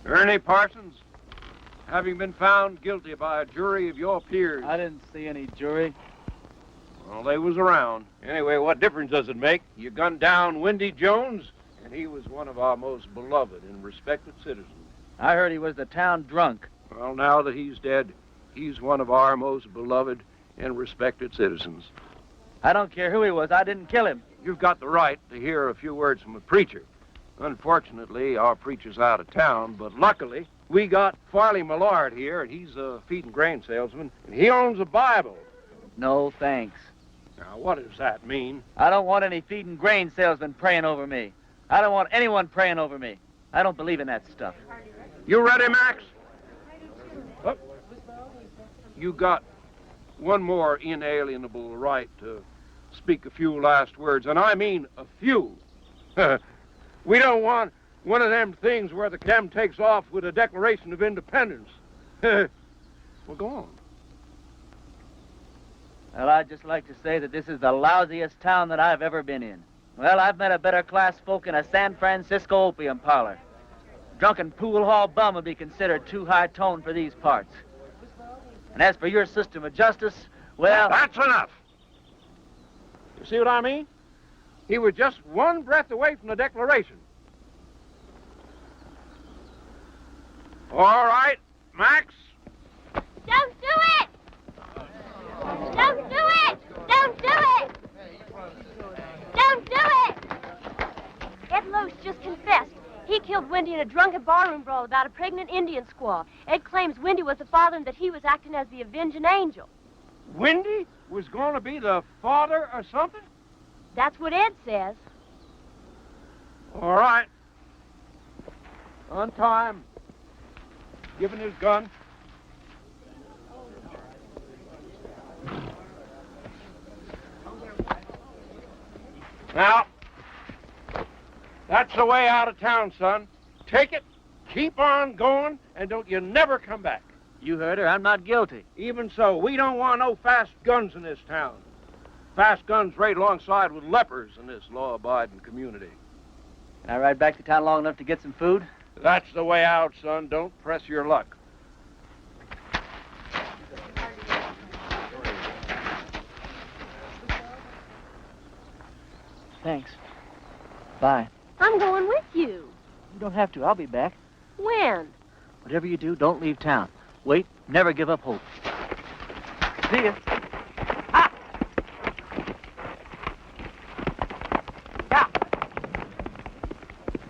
Ernie Parsons, having been found guilty by a jury of your peers. I didn't see any jury. Well, they was around. Anyway, what difference does it make? You gunned down Wendy Jones, and he was one of our most beloved and respected citizens. I heard he was the town drunk. Well, now that he's dead, he's one of our most beloved and respected citizens. I don't care who he was. I didn't kill him. You've got the right to hear a few words from a preacher. Unfortunately, our preacher's out of town, but luckily, we got Farley Millard here, and he's a feed and grain salesman, and he owns a Bible. No, thanks. Now, what does that mean? I don't want any feed and grain salesman praying over me. I don't want anyone praying over me. I don't believe in that stuff. You ready, Max? Oh. You got one more inalienable right to speak a few last words, and I mean a few. We don't want one of them things where the chem takes off with a Declaration of Independence. Well, go on. Well, I'd just like to say that this is the lousiest town that I've ever been in. Well, I've met a better class folk in a San Francisco opium parlor. Drunken pool hall bum would be considered too high tone for these parts. And as for your system of justice, well... That's enough. You see what I mean? He was just one breath away from the Declaration. All right, Max. Don't do it! Don't do it! Don't do it! Don't do it! Ed Lowe's just confessed. He killed Wendy in a drunken barroom brawl about a pregnant Indian squaw. Ed claims Wendy was the father and that he was acting as the avenging angel. Wendy was going to be the father or something? That's what Ed says. All right. On time. Give him his gun. Now, that's the way out of town, son. Take it, keep on going, and don't you never come back. You heard her. I'm not guilty. Even so, we don't want no fast guns in this town. Fast guns right alongside with lepers in this law-abiding community. Can I ride back to town long enough to get some food? That's the way out, son. Don't press your luck. Thanks. Bye. I'm going with you. You don't have to. I'll be back. When? Whatever you do, don't leave town. Wait. Never give up hope. See ya. Ah! Yeah.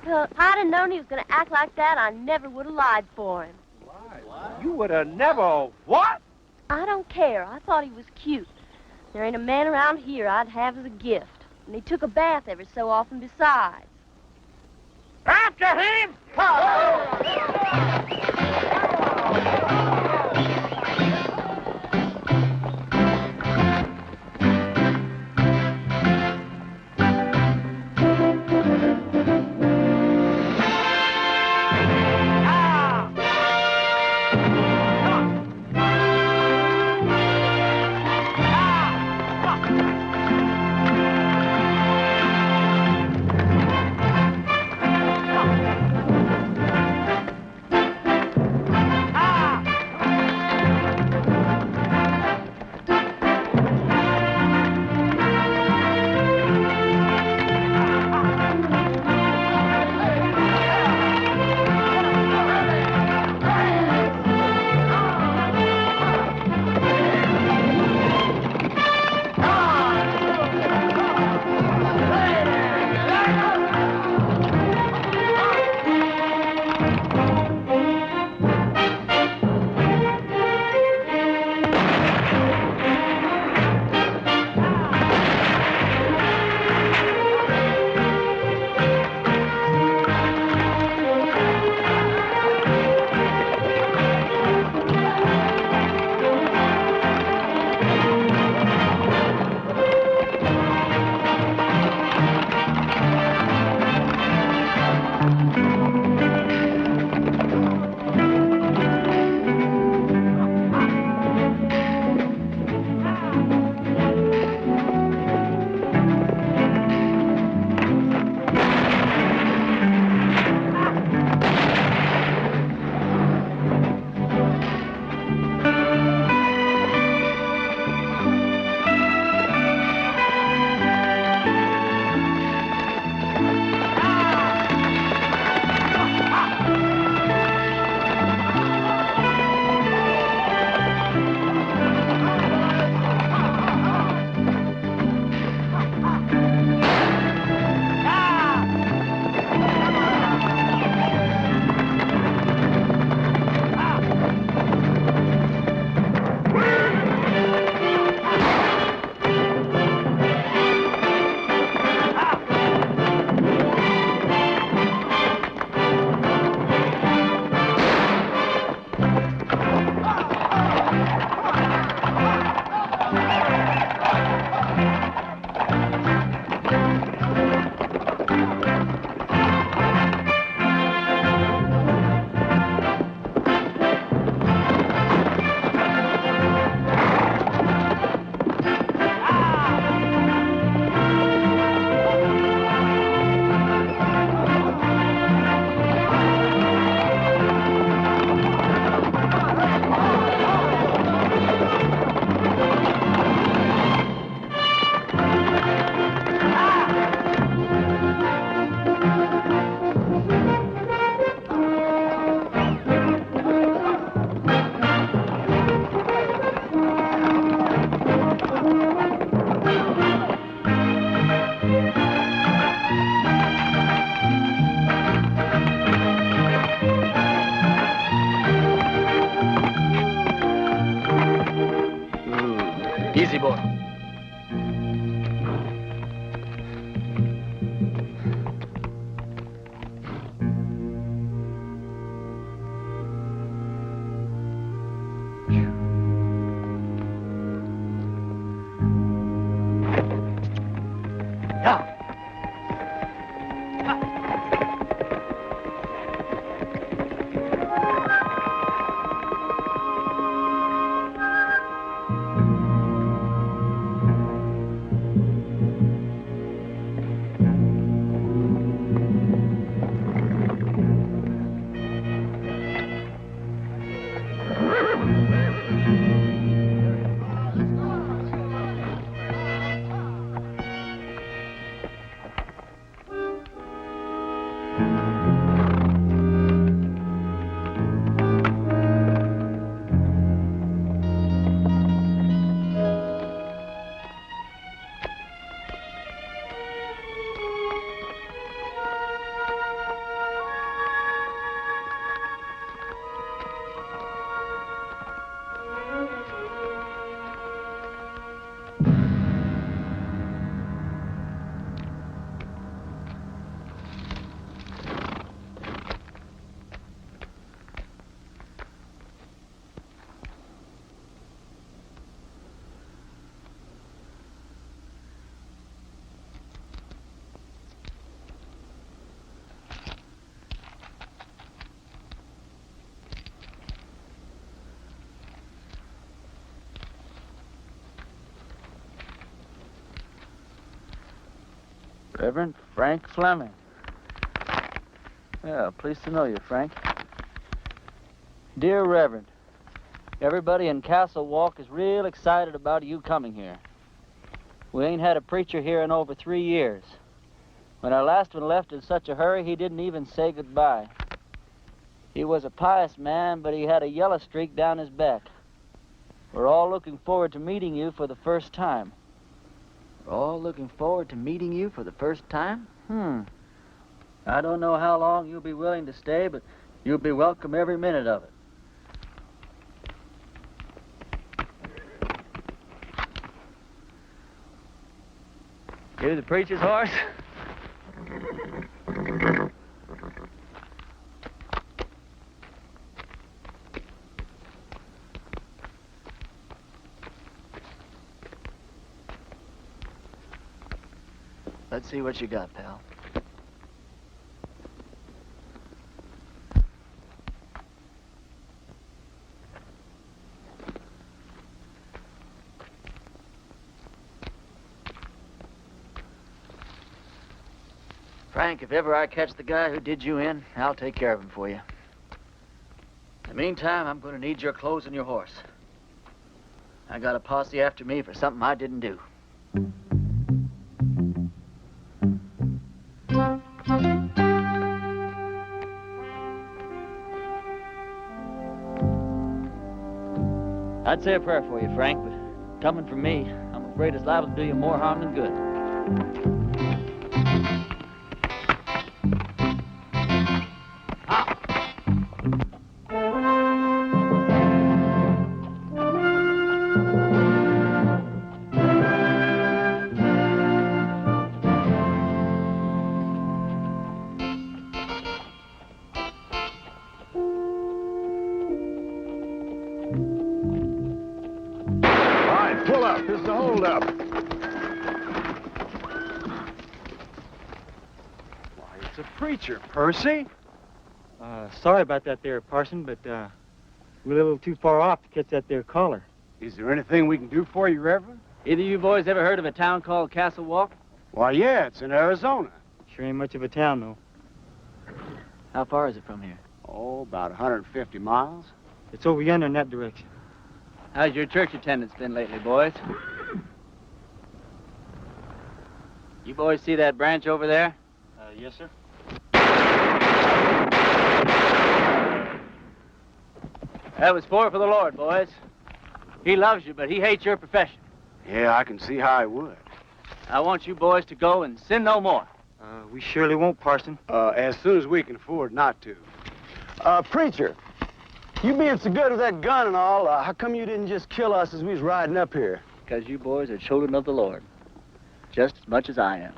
Well, if I'd have known he was going to act like that, I never would have lied for him. You would have never what? I don't care. I thought he was cute. There ain't a man around here I'd have as a gift. And he took a bath every so often besides. After him! Easy, boy. Reverend Frank Fleming. Yeah, pleased to know you, Frank. Dear Reverend, everybody in Castle Walk is real excited about you coming here. We ain't had a preacher here in over 3 years. When our last one left in such a hurry, he didn't even say goodbye. He was a pious man, but he had a yellow streak down his back. We're all looking forward to meeting you for the first time. We're all looking forward to meeting you for the first time? I don't know how long you'll be willing to stay, but you'll be welcome every minute of it. You the preacher's horse? Let's see what you got, pal. Frank, if ever I catch the guy who did you in, I'll take care of him for you. In the meantime, I'm going to need your clothes and your horse. I got a posse after me for something I didn't do. I'd say a prayer for you, Frank, but coming from me, I'm afraid it's liable to do you more harm than good. Pull up. This is a hold-up. Why, it's a preacher, Percy. Sorry about that there, Parson, but we're a little too far off to catch that there caller. Is there anything we can do for you, Reverend? Either you boys ever heard of a town called Castle Walk? Why, yeah, it's in Arizona. Sure ain't much of a town, though. How far is it from here? Oh, about 150 miles. It's over yonder in that direction. How's your church attendance been lately, boys? You boys see that branch over there? Yes, sir. That was for the Lord, boys. He loves you, but he hates your profession. Yeah, I can see how I would. I want you boys to go and sin no more. We surely won't, Parson. As soon as we can afford not to. Preacher, you being so good with that gun and all, how come you didn't just kill us as we was riding up here? Because you boys are children of the Lord, just as much as I am.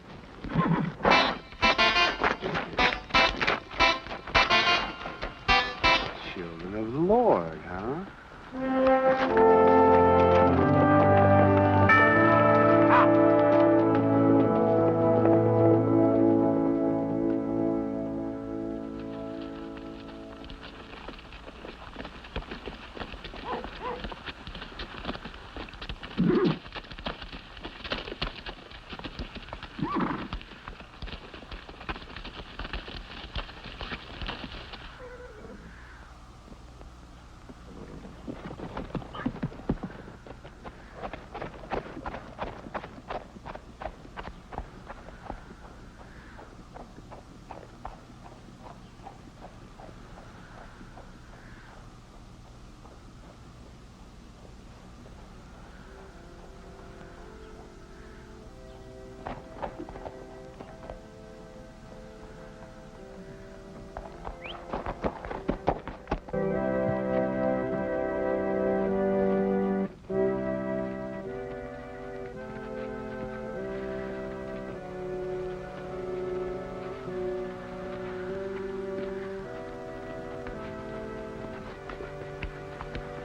Children of the Lord, huh?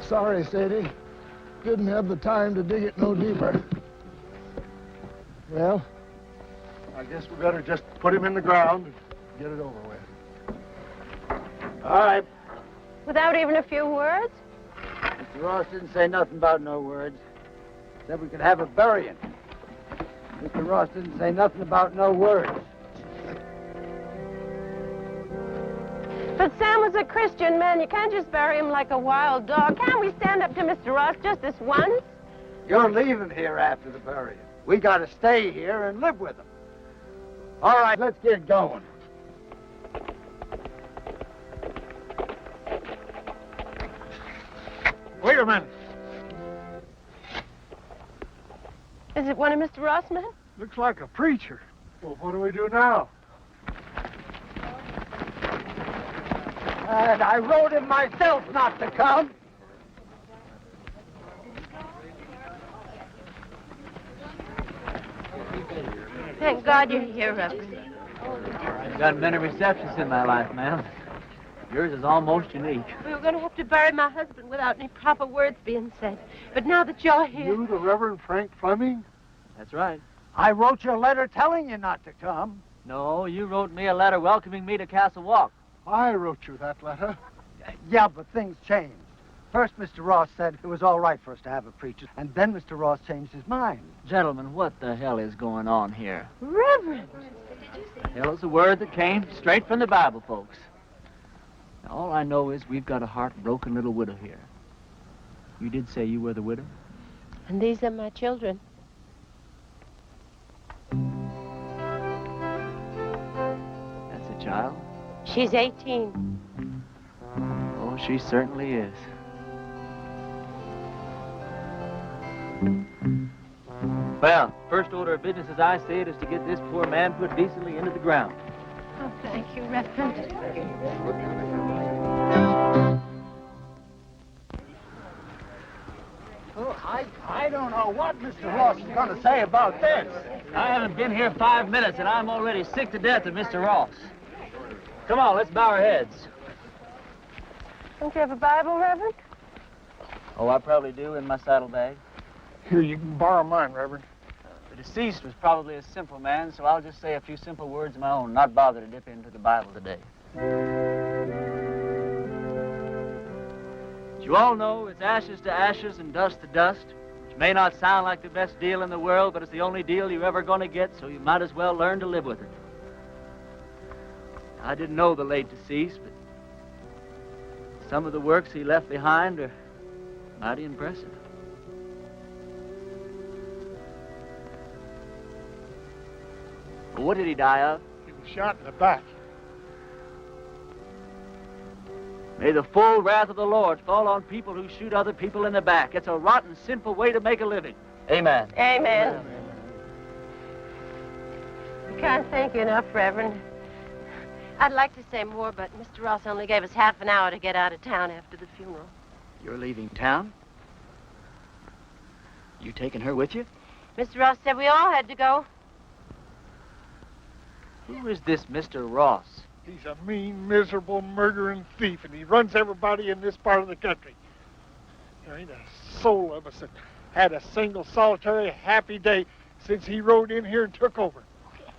Sorry, Sadie. Didn't have the time to dig it no deeper. Well, I guess we better just put him in the ground and get it over with. All right. Without even a few words? Mr. Ross didn't say nothing about no words. Said we could have a burying. Mr. Ross didn't say nothing about no words. But Sam was a Christian man. You can't just bury him like a wild dog. Can't we stand up to Mr. Ross just this once? You're leaving here after the burying. We got to stay here and live with him. All right, let's get going. Wait a minute. Is it one of Mr. Ross' men? Looks like a preacher. Well, what do we do now? And I wrote him myself not to come. Thank God you're here, Reverend. I've done many receptions in my life, ma'am. Yours is almost unique. We were going to have to bury my husband without any proper words being said. But now that you're here... You, the Reverend Frank Fleming? That's right. I wrote you a letter telling you not to come. No, you wrote me a letter welcoming me to Castle Walk. I wrote you that letter. Yeah, but things changed. First, Mr. Ross said it was all right for us to have a preacher, and then Mr. Ross changed his mind. Gentlemen, what the hell is going on here? Reverend! Hell is a word that came straight from the Bible, folks. Now, all I know is we've got a heartbroken little widow here. You did say you were the widow? And these are my children. That's a child? She's 18. Oh, she certainly is. Well, first order of business, as I see it, is to get this poor man put decently into the ground. Oh, thank you, Reverend. Oh, I don't know what Mr. Ross is going to say about this. I haven't been here 5 minutes, and I'm already sick to death of Mr. Ross. Come on, let's bow our heads. Don't you have a Bible, Reverend? Oh, I probably do in my saddlebag. Here, you can borrow mine, Reverend. The deceased was probably a simple man, so I'll just say a few simple words of my own, not bother to dip into the Bible today. As you all know, it's ashes to ashes and dust to dust, which may not sound like the best deal in the world, but it's the only deal you're ever going to get, so you might as well learn to live with it. I didn't know the late deceased, but some of the works he left behind are mighty impressive. Well, what did he die of? He was shot in the back. May the full wrath of the Lord fall on people who shoot other people in the back. It's a rotten, sinful way to make a living. Amen. Amen. We can't thank you enough, Reverend. I'd like to say more, but Mr. Ross only gave us half an hour to get out of town after the funeral. You're leaving town? You taking her with you? Mr. Ross said we all had to go. Who is this Mr. Ross? He's a mean, miserable, murdering thief, and he runs everybody in this part of the country. There ain't a soul of us that had a single, solitary, happy day since he rode in here and took over.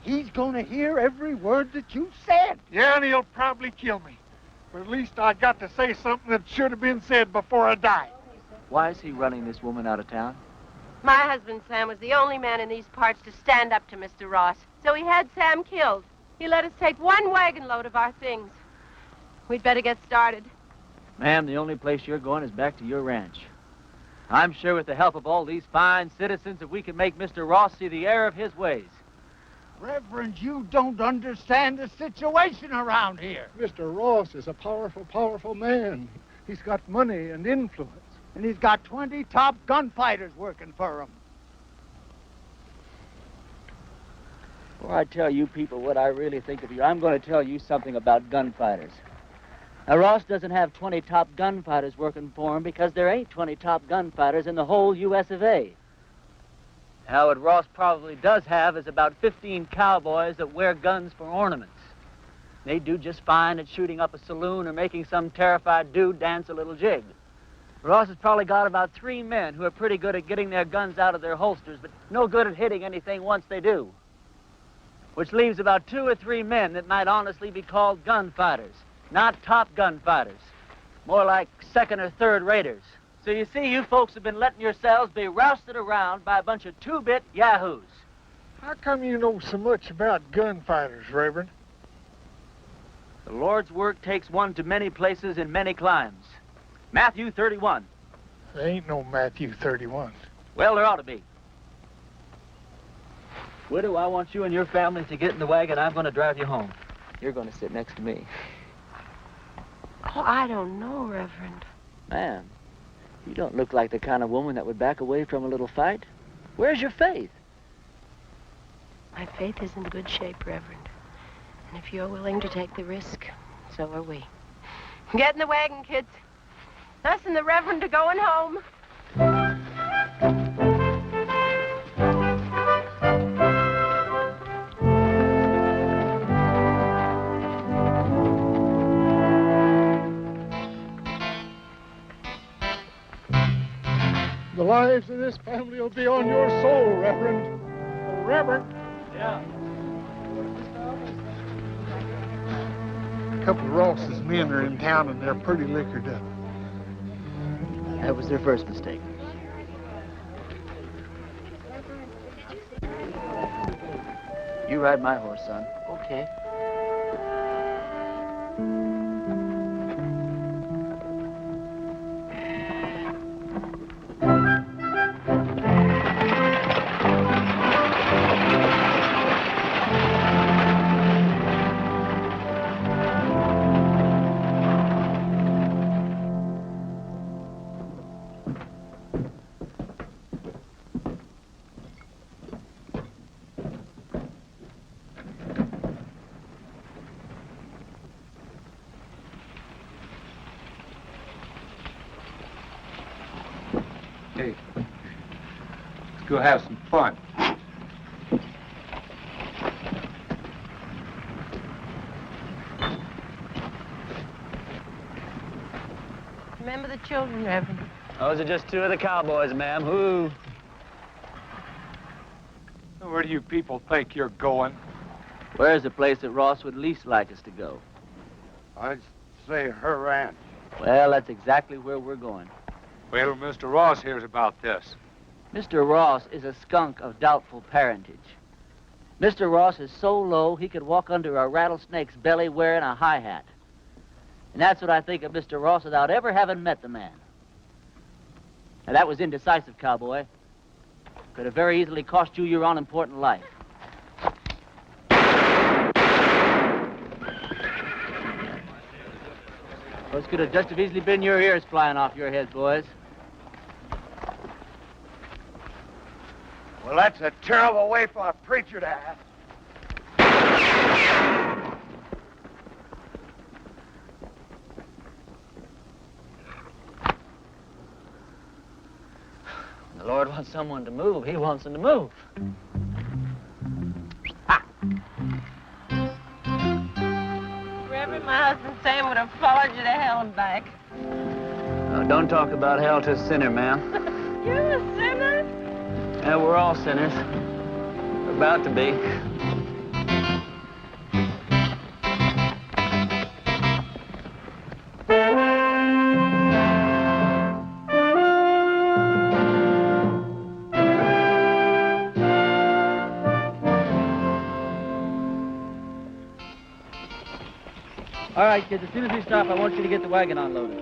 He's going to hear every word that you said. Yeah, and he'll probably kill me. But at least I got to say something that should have been said before I died. Why is he running this woman out of town? My husband, Sam, was the only man in these parts to stand up to Mr. Ross. So he had Sam killed. He let us take one wagon load of our things. We'd better get started. Ma'am, the only place you're going is back to your ranch. I'm sure with the help of all these fine citizens that we can make Mr. Ross see the error of his ways. Reverend, you don't understand the situation around here. Mr. Ross is a powerful, powerful man. He's got money and influence. And he's got 20 top gunfighters working for him. Before I tell you people what I really think of you, I'm going to tell you something about gunfighters. Now, Ross doesn't have 20 top gunfighters working for him because there ain't 20 top gunfighters in the whole U.S. of A. Now, what Ross probably does have is about 15 cowboys that wear guns for ornaments. They do just fine at shooting up a saloon or making some terrified dude dance a little jig. Ross has probably got about 3 men who are pretty good at getting their guns out of their holsters, but no good at hitting anything once they do. Which leaves about 2 or 3 men that might honestly be called gunfighters. Not top gunfighters. More like second or third raters. So you see, you folks have been letting yourselves be rousted around by a bunch of two-bit yahoos. How come you know so much about gunfighters, Reverend? The Lord's work takes one to many places in many climes. Matthew 31. There ain't no Matthew 31. Well, there ought to be. Widow, I want you and your family to get in the wagon. I'm going to drive you home. You're going to sit next to me. Oh, I don't know, Reverend. Ma'am, you don't look like the kind of woman that would back away from a little fight. Where's your faith? My faith is in good shape, Reverend. And if you're willing to take the risk, so are we. Get in the wagon, kids. Us and the Reverend are going home. The lives of this family will be on your soul, Reverend. Oh, Reverend. Yeah. A couple of Ross's men are in town and they're pretty liquored up. That was their first mistake. You ride my horse, son. Okay. Hey, let's go have some fun. Remember the children, Reverend. Those are just 2 of the cowboys, ma'am. Who? Where do you people think you're going? Where's the place that Ross would least like us to go? I'd say her ranch. Well, that's exactly where we're going. Wait till Mr. Ross hears about this. Mr. Ross is a skunk of doubtful parentage. Mr. Ross is so low he could walk under a rattlesnake's belly wearing a high hat. And that's what I think of Mr. Ross without ever having met the man. Now, that was indecisive, cowboy. Could have very easily cost you your unimportant life. Those could have just as easily been your ears flying off your heads, boys. Well, that's a terrible way for a preacher to act. The Lord wants someone to move. He wants them to move. Reverend, my husband Sam would have followed you to hell and back. Oh, don't talk about hell to a sinner, ma'am. You're a sinner? Yeah, we're all sinners. We're about to be. All right, kids, as soon as we stop, I want you to get the wagon unloaded.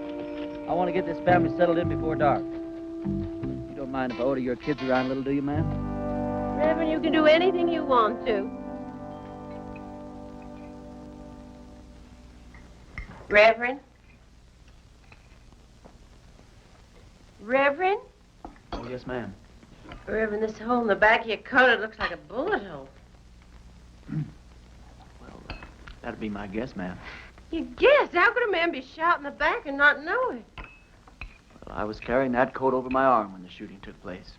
I want to get this family settled in before dark. You don't mind if I order your kids around a little, do you, ma'am? Reverend, you can do anything you want to. Reverend? Reverend? Oh, yes, ma'am. Reverend, this hole in the back of your coat, it looks like a bullet hole. Well, that'd be my guess, ma'am. You guess? How could a man be shot in the back and not know it? Well, I was carrying that coat over my arm when the shooting took place.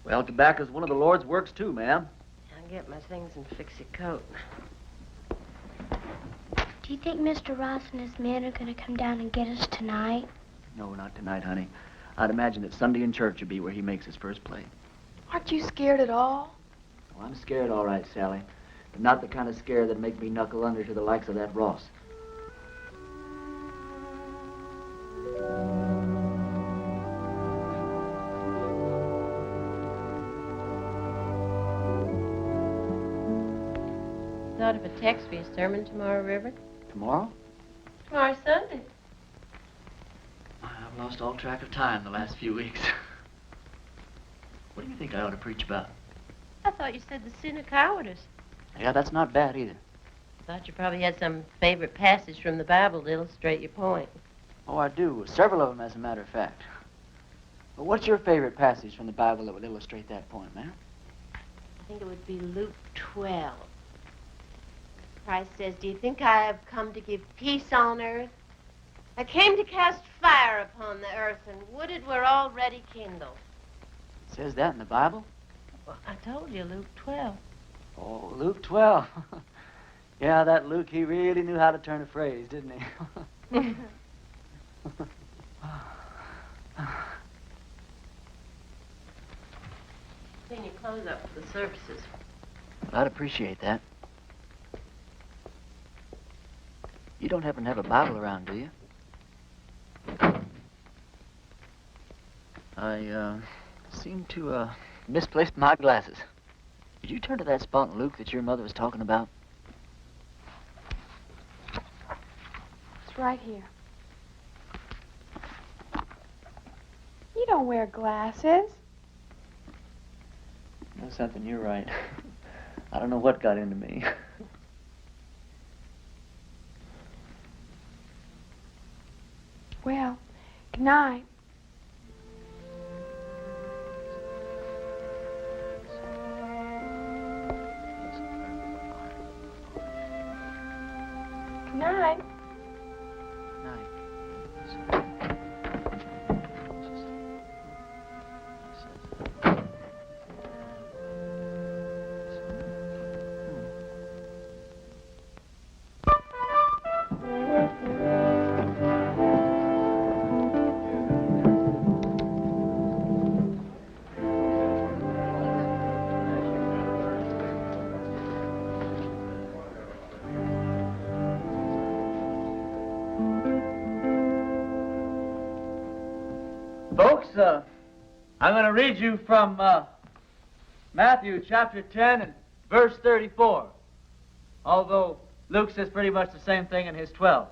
Well, tobacco's one of the Lord's works, too, ma'am. I'll get my things and fix your coat. Do you think Mr. Ross and his men are going to come down and get us tonight? No, not tonight, honey. I'd imagine that Sunday in church would be where he makes his first play. Aren't you scared at all? Oh, I'm scared, all right, Sally. But not the kind of scare that'd make me knuckle under to the likes of that Ross. Thought of a text for your sermon tomorrow, Reverend? Tomorrow? Tomorrow's Sunday. I've lost all track of time the last few weeks. What do you think I ought to preach about? I thought you said the sin of cowardice. Yeah, that's not bad either. Thought you probably had some favorite passage from the Bible to illustrate your point. Oh, I do. Several of them, as a matter of fact. But what's your favorite passage from the Bible that would illustrate that point, ma'am? I think it would be Luke 12. Christ says, "Do you think I have come to give peace on earth? I came to cast fire upon the earth, and would it were already kindled." It says that in the Bible? Well, I told you, Luke 12. Oh, Luke 12. Yeah, that Luke, he really knew how to turn a phrase, didn't he? Clean your clothes up for the services. I'd appreciate that. You don't happen to have a Bible around, do you? I, seem to, misplaced my glasses. Did you turn to that spot in Luke that your mother was talking about? It's right here. You don't wear glasses. No, something, you're right. I don't know what got into me. Well, good night. Good night. I'm going to read you from Matthew chapter 10 and verse 34. Although Luke says pretty much the same thing in his 12.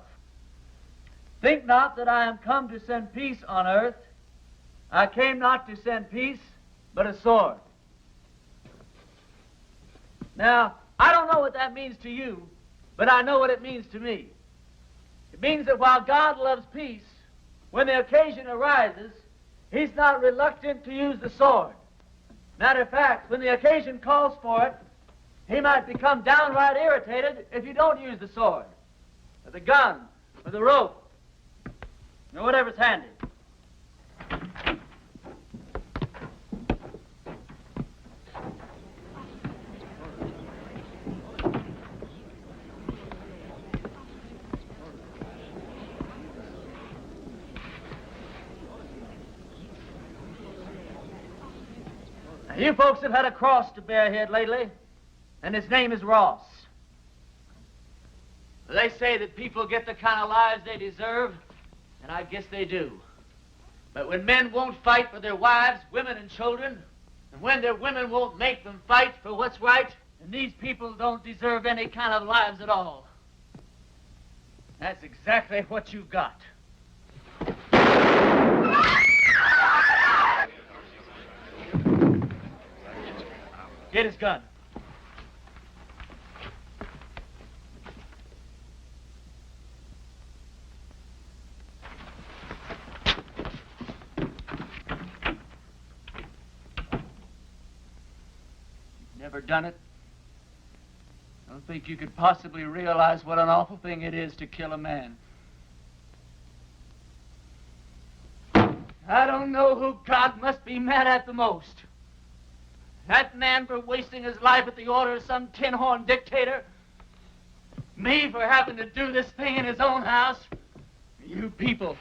Think not that I am come to send peace on earth. I came not to send peace, but a sword. Now, I don't know what that means to you, but I know what it means to me. It means that while God loves peace, when the occasion arises, he's not reluctant to use the sword. Matter of fact, when the occasion calls for it, he might become downright irritated if you don't use the sword, or the gun, or the rope, or whatever's handy. Now, you folks have had a cross to bear here lately, and his name is Ross. They say that people get the kind of lives they deserve, and I guess they do. But when men won't fight for their wives, women, and children, and when their women won't make them fight for what's right, then these people don't deserve any kind of lives at all. That's exactly what you've got. Get his gun. Never done it? I don't think you could possibly realize what an awful thing it is to kill a man. I don't know who God must be mad at the most. That man for wasting his life at the order of some tin-horn dictator. Me for having to do this thing in his own house. You people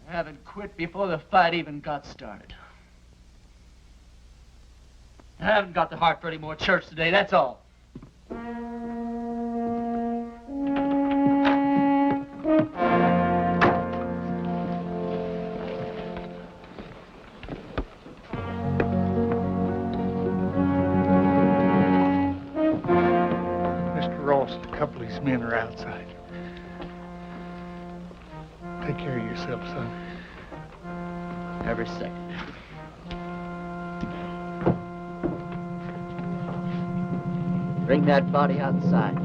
haven't quit before the fight even got started. I haven't got the heart for any more church today, that's all. Mr. Ross, a couple of these men are outside. Take care of yourself, son. Every second. Bring that body outside.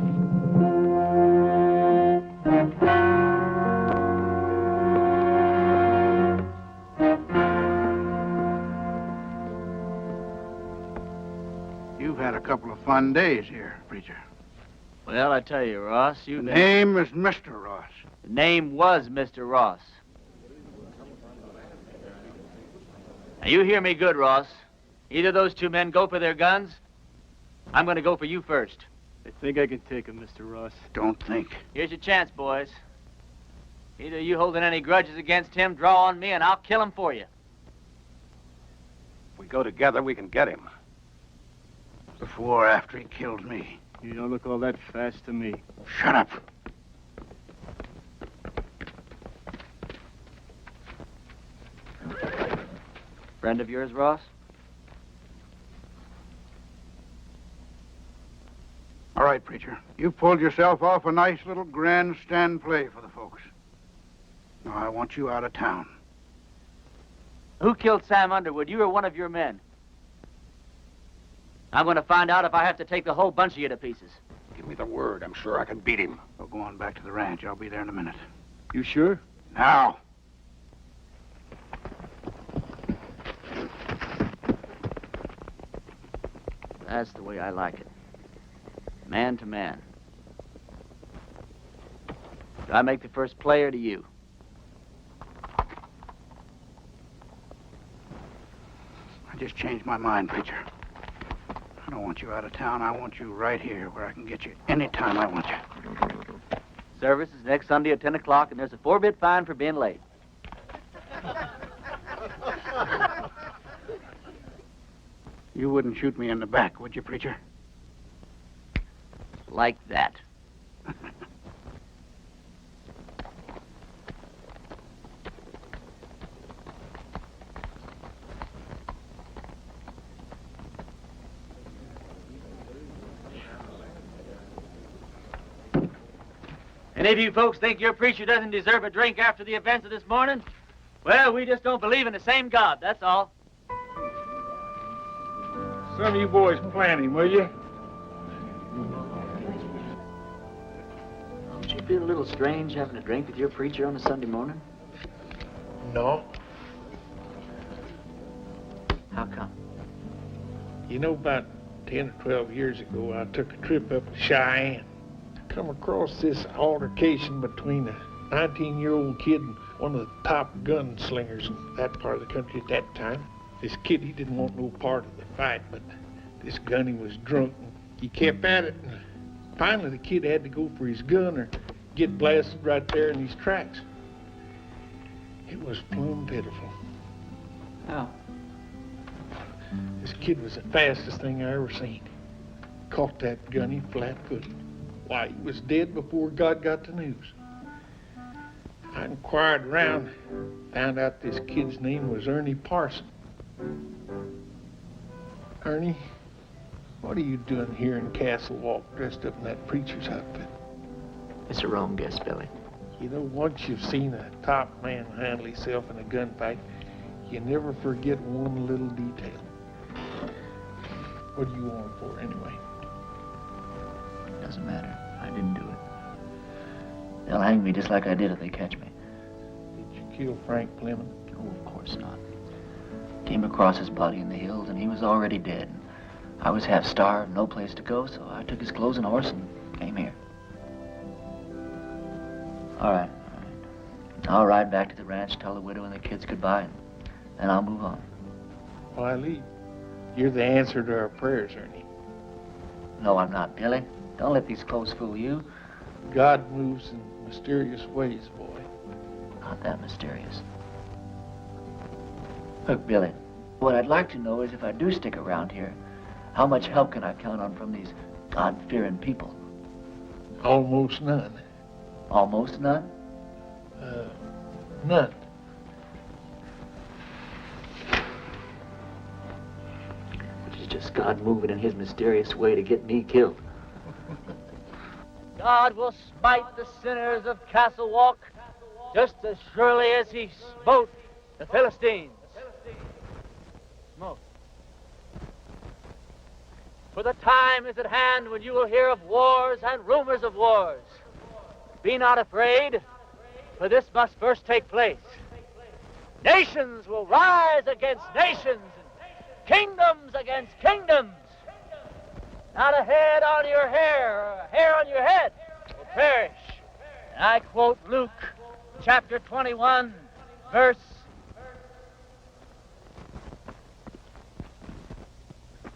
You've had a couple of fun days here, preacher. Well, I tell you, Ross, The name is Mr. Ross. The name was Mr. Ross. Now, you hear me good, Ross. Either of those two men go for their guns. I'm going to go for you first. I think I can take him, Mr. Ross. Don't think. Here's your chance, boys. Either you holding any grudges against him, draw on me, and I'll kill him for you. If we go together, we can get him. Before or after he killed me. You don't look all that fast to me. Shut up. Friend of yours, Ross? All right, preacher. You've pulled yourself off a nice little grandstand play for the folks. Now, I want you out of town. Who killed Sam Underwood, you or one of your men? I'm going to find out if I have to take the whole bunch of you to pieces. Give me the word. I'm sure I can beat him. We'll go on back to the ranch. I'll be there in a minute. You sure? Now. That's the way I like it. Man to man. Do I make the first play or do you? I just changed my mind, preacher. I don't want you out of town. I want you right here where I can get you anytime I want you. Service is next Sunday at 10 o'clock, and there's a 4-bit fine for being late. You wouldn't shoot me in the back, would you, preacher? Like that. Any of you folks think your preacher doesn't deserve a drink after the events of this morning? Well, we just don't believe in the same God, that's all. Some of you boys plant him, will you? Don't you feel a little strange having a drink with your preacher on a Sunday morning? No. How come? You know, about 10 or 12 years ago, I took a trip up to Cheyenne. Come across this altercation between a 19-year-old kid and one of the top gunslingers in that part of the country at that time. This kid, he didn't want no part of the fight, but this gunny was drunk, and he kept at it, and finally the kid had to go for his gun or get blasted right there in his tracks. It was plumb pitiful. How? This kid was the fastest thing I ever seen. Caught that gunny flat-footed. Why, he was dead before God got the news. I inquired around, found out this kid's name was Ernie Parson. Ernie, what are you doing here in Castle Walk dressed up in that preacher's outfit? It's a wrong guess, Billy. You know, once you've seen a top man handle himself in a gunfight, you never forget one little detail. What do you want him for, anyway? Doesn't matter. I didn't do it. They'll hang me just like I did if they catch me. Did you kill Frank Fleming? Oh, of course not. Came across his body in the hills, and he was already dead. I was half starved, no place to go, so I took his clothes and horse and came here. All right. I'll ride back to the ranch, tell the widow and the kids goodbye, and then I'll move on. Why leave? You're the answer to our prayers, Ernie. No, I'm not, Billy. Don't let these clothes fool you. God moves in mysterious ways, boy. Not that mysterious. Look, Billy, what I'd like to know is if I do stick around here, how much help can I count on from these God-fearing people? Almost none. Almost none? None. Which is just God moving in his mysterious way to get me killed. God will smite the sinners of Castle Walk just as surely as he smote the Philistines. Smote. For the time is at hand when you will hear of wars and rumors of wars. Be not afraid, for this must first take place. Nations will rise against nations, and kingdoms against kingdoms. Not a head on your hair, or a hair on your head will perish. And I quote Luke chapter 21, verse...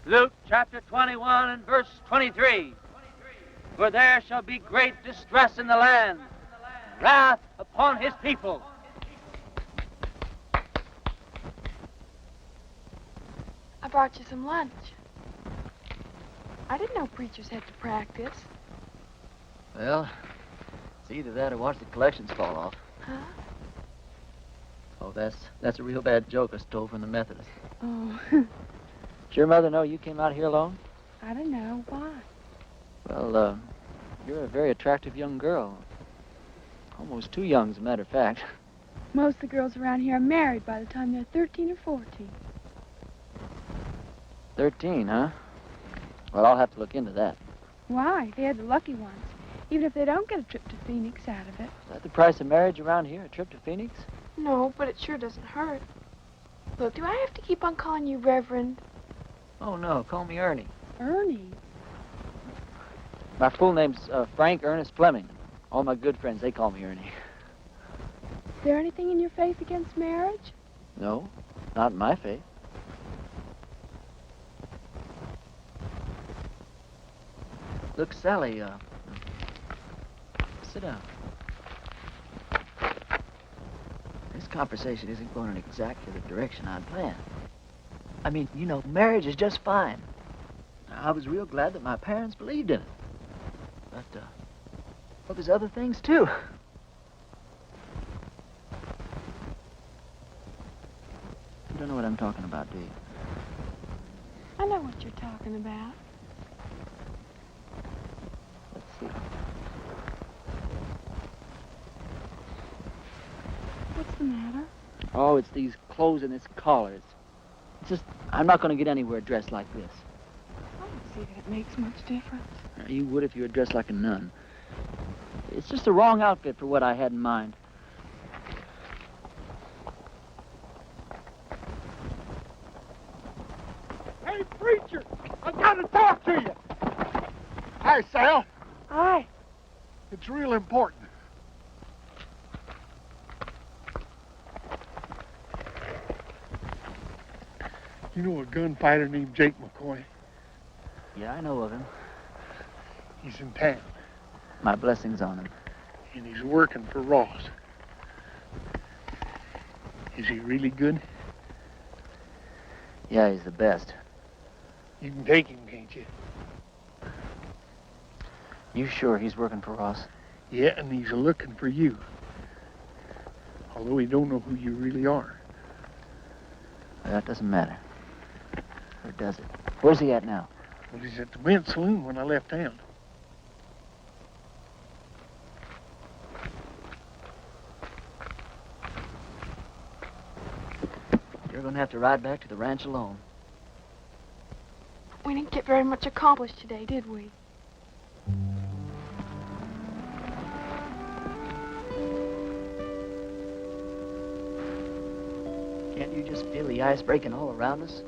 Luke chapter 21 and verse 23. For there shall be great distress in the land, wrath upon his people. I brought you some lunch. I didn't know preachers had to practice. Well, it's either that or watch the collections fall off. Huh? Oh, that's a real bad joke I stole from the Methodists. Oh. Does your mother know you came out here alone? I don't know. Why? Well, you're a very attractive young girl. Almost too young, as a matter of fact. Most of the girls around here are married by the time they're 13 or 14. 13, huh? Well, I'll have to look into that. Why? They're the lucky ones. Even if they don't get a trip to Phoenix out of it. Is that the price of marriage around here, a trip to Phoenix? No, but it sure doesn't hurt. Look, do I have to keep on calling you Reverend? Oh, no, call me Ernie. Ernie? My full name's Frank Ernest Fleming. All my good friends, they call me Ernie. Is there anything in your faith against marriage? No, not in my faith. Look, Sally, sit down. This conversation isn't going in exactly the direction I'd planned. I mean, you know, marriage is just fine. I was real glad that my parents believed in it. But, well, there's other things, too. You don't know what I'm talking about, do you? I know what you're talking about. Let's see. the matter? Oh, it's these clothes and this collar. It's just, I'm not going to get anywhere dressed like this. I don't see that it makes much difference. You would if you were dressed like a nun. It's just the wrong outfit for what I had in mind. Hey, preacher! I gotta talk to you! Hi, Sal. Hi. It's real important. You know a gunfighter named Jake McCoy? Yeah, I know of him. He's in town, My blessings on him. and he's working for Ross. Is he really good? Yeah, he's the best. You can take him, can't you? You sure he's working for Ross? Yeah, and he's looking for you. Although he don't know who you really are. Well, that doesn't matter. Or does it? Where's he at now? Well, he's at the men's saloon when I left town. You're going to have to ride back to the ranch alone. We didn't get very much accomplished today, did we? Can't you just feel the ice breaking all around us?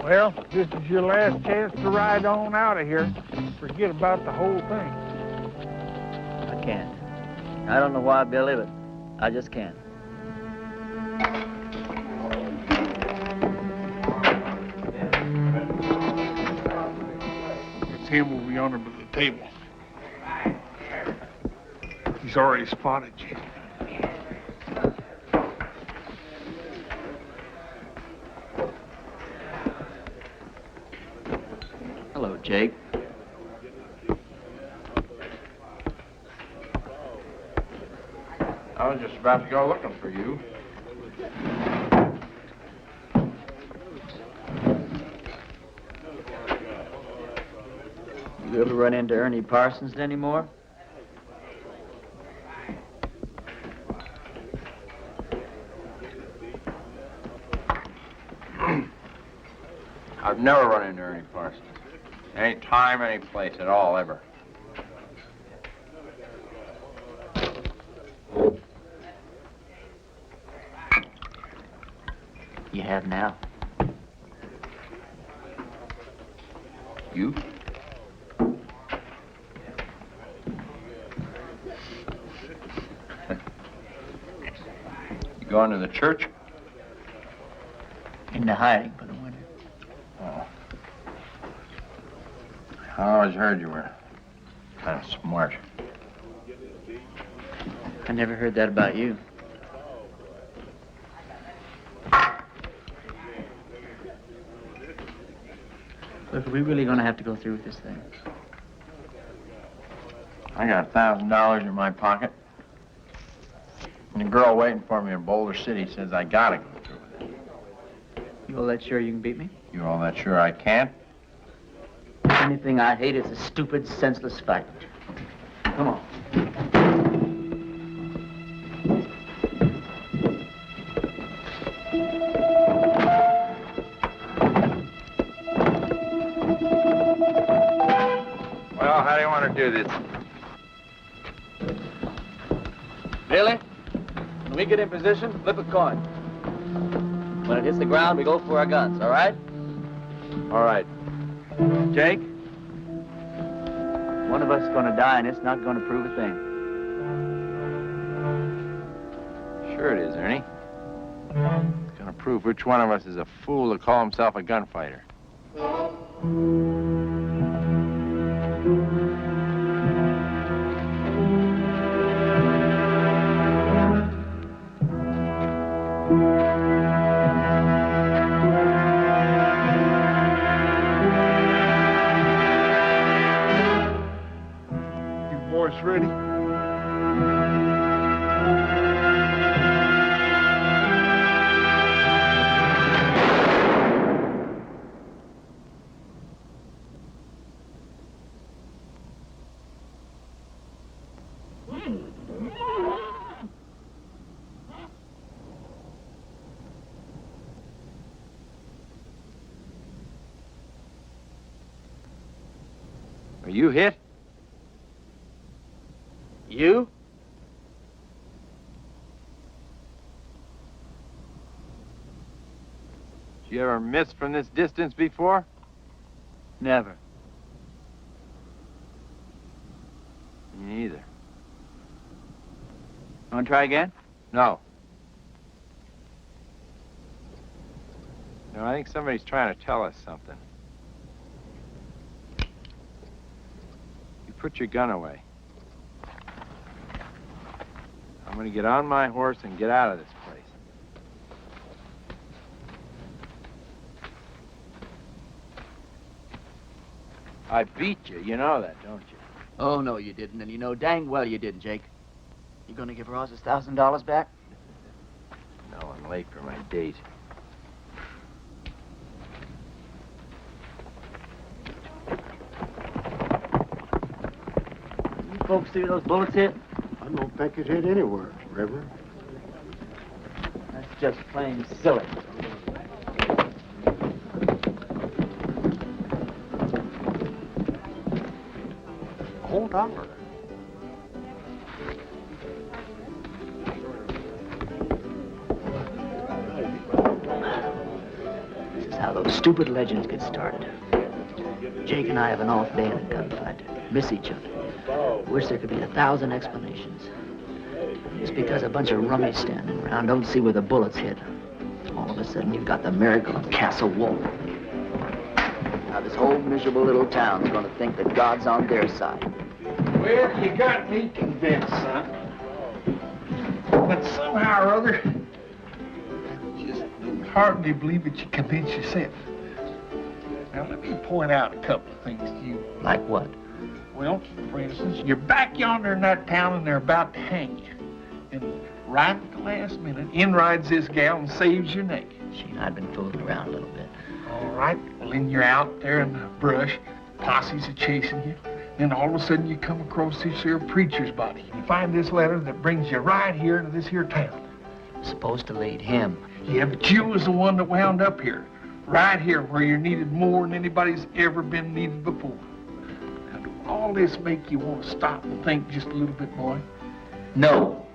Well, this is your last chance to ride on out of here. Forget about the whole thing. I can't. I don't know why, Billy, but I just can't. It's him over yonder by the table. He's already spotted you. Hello, Jake. I was just about to go looking for you. You ever run into Ernie Parsons anymore? I've never run into Ernie Parsons. Any time, any place at all, ever. You have now. You? You going to the church? Into hiding for the winter. Oh. I always heard you were kind of smart. I never heard that about you. Look, are we really going to have to go through with this thing? I got $1,000 in my pocket. And the girl waiting for me in Boulder City says I gotta go through with it. You all that sure you can beat me? You all that sure I can't? Anything I hate is a stupid, senseless fight. Come on. Well, how do you want to do this? Billy, when we get in position, flip a coin. When it hits the ground, we go for our guns, all right? All right. Jake? One of us is going to die, and it's not going to prove a thing. Sure it is, Ernie. It's going to prove which one of us is a fool to call himself a gunfighter. Boys ready? Are you hit? You? Did you ever miss from this distance before? Never. Me neither. Want to try again? No. No, I think somebody's trying to tell us something. You put your gun away. I'm going to get on my horse and get out of this place. I beat you. You know that, don't you? Oh, no, you didn't. And you know dang well you didn't, Jake. You gonna give Ross his $1,000 back? No, I'm late for my date. You folks see those bullets hit? I don't think it hit anywhere, Reverend. That's just plain silly. Hold on. This is how those stupid legends get started. Jake and I have an off day in a gunfight. Miss each other. Wish there could be 1,000 explanations. Just because a bunch of rummies standing around don't see where the bullets hit. All of a sudden, you've got the miracle of Castle Wolf. Now, this whole miserable little town's gonna think that God's on their side. Well, you got me convinced, son. But somehow or other, I just don't hardly believe that you convince yourself. Now, let me point out a couple of things to you. Like what? Well, for instance, you're back yonder in that town and they're about to hang you. And right at the last minute, in rides this gal and saves your neck. She and I've been fooling around a little bit. All right, well, then you're out there in the brush. Posses are chasing you. Then all of a sudden you come across this here preacher's body. You find this letter that brings you right here to this here town. Supposed to lead him. Yeah, but you was the one that wound up here. Right here where you're needed more than anybody's ever been needed before. Now, do all this make you want to stop and think just a little bit, boy? No.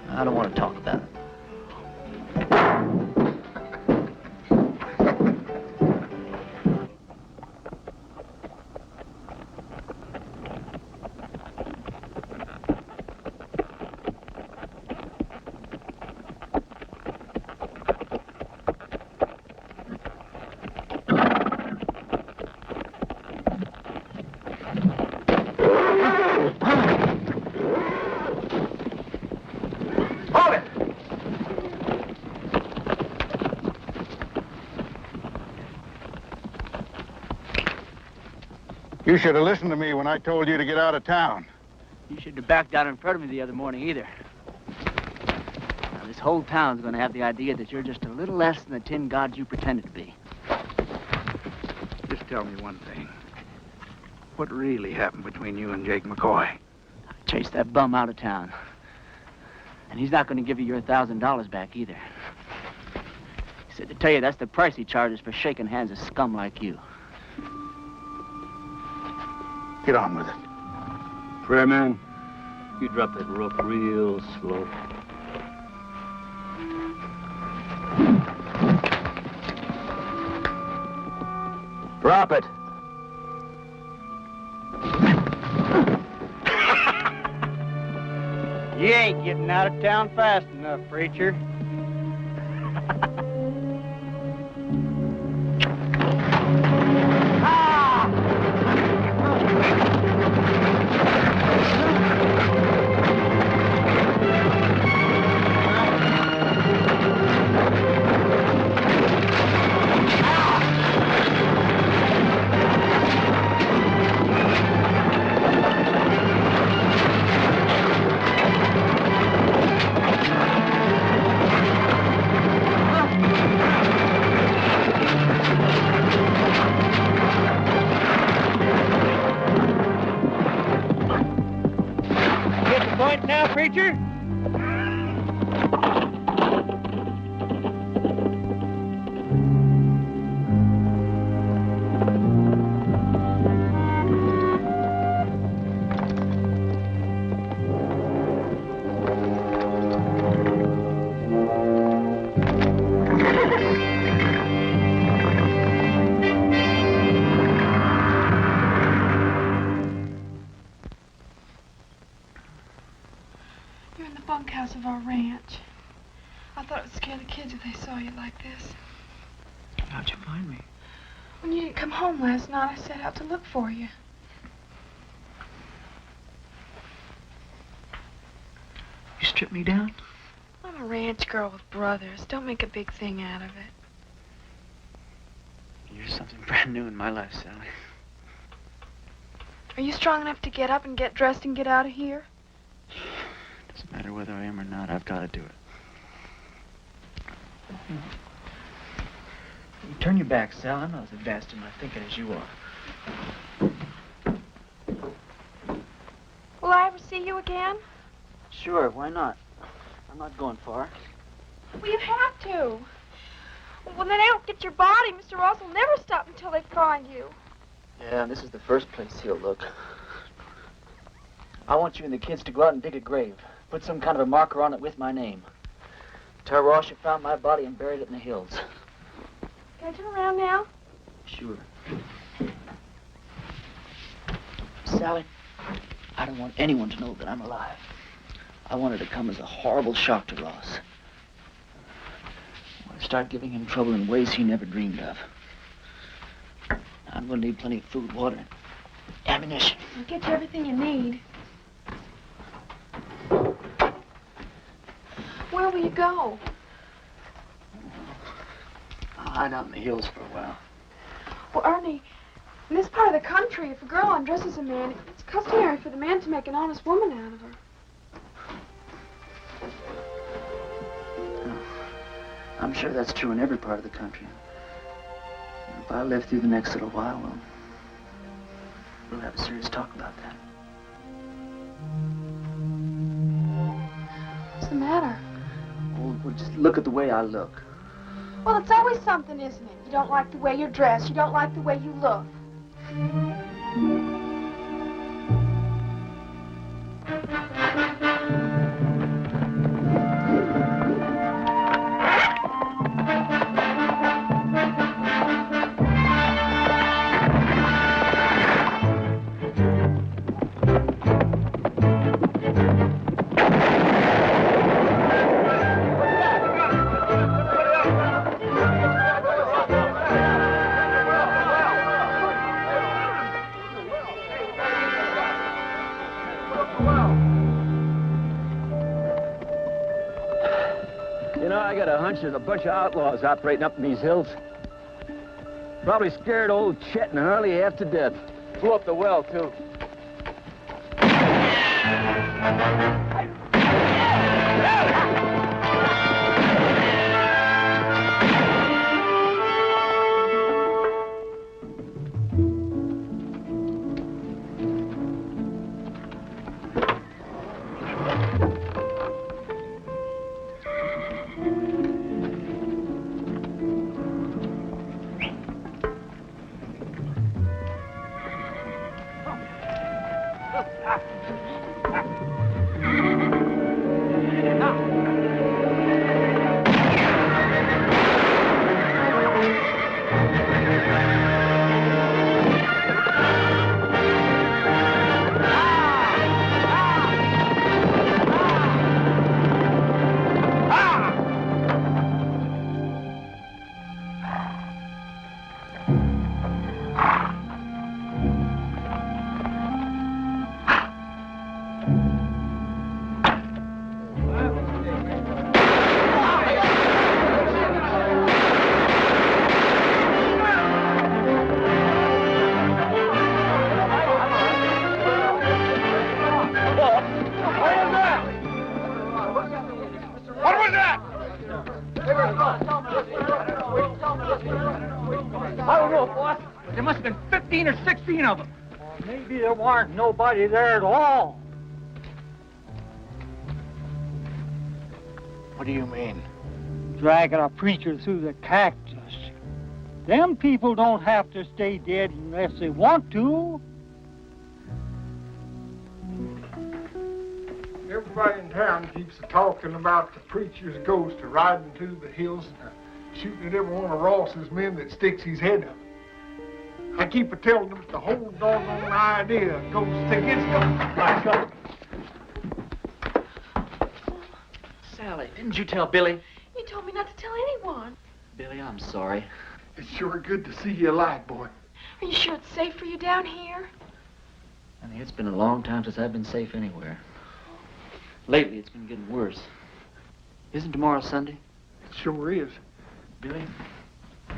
I don't want to talk about it. You should have listened to me when I told you to get out of town. You shouldn't have backed down in front of me the other morning either. Now, this whole town's gonna have the idea that you're just a little less than the tin god you pretended to be. Just tell me one thing. What really happened between you and Jake McCoy? I chased that bum out of town. And he's not gonna give you your $1,000 back either. He said to tell you that's the price he charges for shaking hands with scum like you. Get on with it. Prayer man, you drop that rope real slow. Drop it. You ain't getting out of town fast enough, preacher. thought it would scare the kids if they saw you like this. How'd you find me? When you didn't come home last night, I set out to look for you. You stripped me down? I'm a ranch girl with brothers. Don't make a big thing out of it. You're something brand new in my life, Sally. Are you strong enough to get up and get dressed and get out of here? Doesn't matter whether I am or not, I've got to do it. You turn your back, Sal. I'm not as advanced in my thinking as you are. Will I ever see you again? Sure, why not? I'm not going far. Well, you have to. When they don't get your body, Mr. Ross will never stop until they find you. Yeah, this is the first place he'll look. I want you and the kids to go out and dig a grave. Put some kind of a marker on it with my name. Tell Ross you found my body and buried it in the hills. Can I turn around now? Sure. Sally, I don't want anyone to know that I'm alive. I want it to come as a horrible shock to Ross. I want to start giving him trouble in ways he never dreamed of. I'm going to need plenty of food, water, and ammunition. I'll get you everything you need. Where will you go? I'll hide out in the hills for a while. Well, Ernie, in this part of the country, if a girl undresses a man, it's customary for the man to make an honest woman out of her. I'm sure that's true in every part of the country. If I live through the next little while, we'll have a serious talk about that. What's the matter? Well, just look at the way I look. Well, it's always something, isn't it? You don't like the way you're dressed. You don't like the way you look. There's a bunch of outlaws operating up in these hills. Probably scared old Chet and Harley half to death. Blew up the well, too. I don't know, boss. There must have been 15 or 16 of them. Maybe there weren't nobody there at all. What do you mean? Dragging a preacher through the cactus. Them people don't have to stay dead unless they want to. Everybody in town keeps talking about the preacher's ghost riding through the hills and shooting at every one of Ross's men that sticks his head up. I keep telling them the whole doggone idea goes to his ghost. Sally, didn't you tell Billy? You told anyone. Billy, I'm sorry. It's sure good to see you alive, boy. Are you sure it's safe for you down here? I mean, it's been a long time since I've been safe anywhere. Lately, it's been getting worse. Isn't tomorrow Sunday? It sure is. Billy,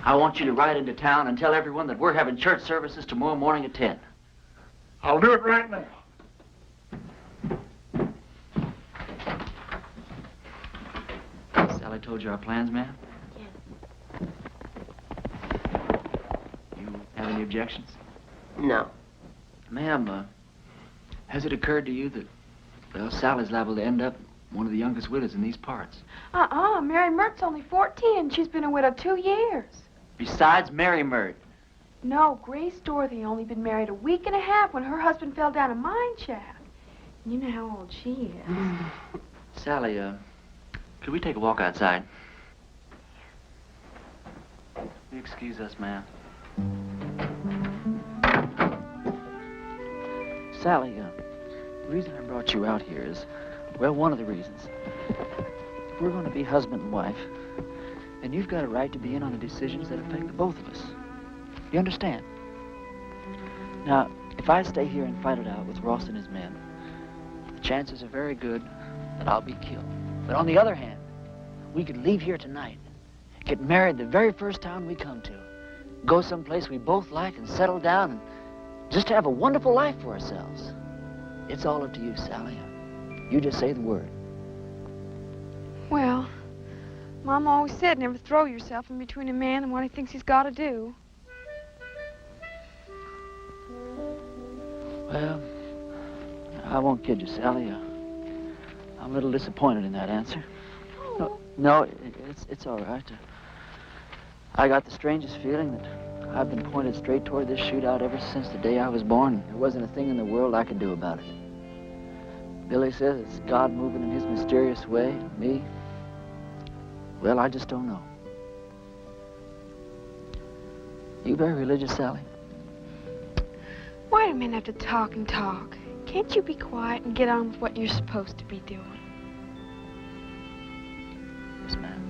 I want you to ride into town and tell everyone that we're having church services tomorrow morning at 10. I'll do it right now. Sally told you our plans, ma'am? Yes. You have any objections? No. Ma'am, has it occurred to you that, well, Sally's liable to end up one of the youngest widows in these parts? Mary Mert's only 14. She's been a widow 2 years. Besides Mary Mert. No, Grace Dorothy only been married a week and a half when her husband fell down a mine shaft. You know how old she is. Sally, could we take a walk outside? Will you excuse us, ma'am? Sally, the reason I brought you out here is, well, one of the reasons. If we're going to be husband and wife, then you've got a right to be in on the decisions that affect the both of us. You understand? Now, if I stay here and fight it out with Ross and his men, the chances are very good that I'll be killed. But on the other hand, we could leave here tonight, get married the very first town we come to, go someplace we both like and settle down and just have a wonderful life for ourselves. It's all up to you, Sally. You just say the word. Well, Mom always said never throw yourself in between a man and what he thinks he's got to do. Well, I won't kid you, Sally. I'm a little disappointed in that answer. No, it's all right. I got the strangest feeling that I've been pointed straight toward this shootout ever since the day I was born. There wasn't a thing in the world I could do about it. Billy says it's God moving in his mysterious way. Me? Well, I just don't know. You very religious, Sally? Why do men have to talk and talk? Can't you be quiet and get on with what you're supposed to be doing? Yes, ma'am.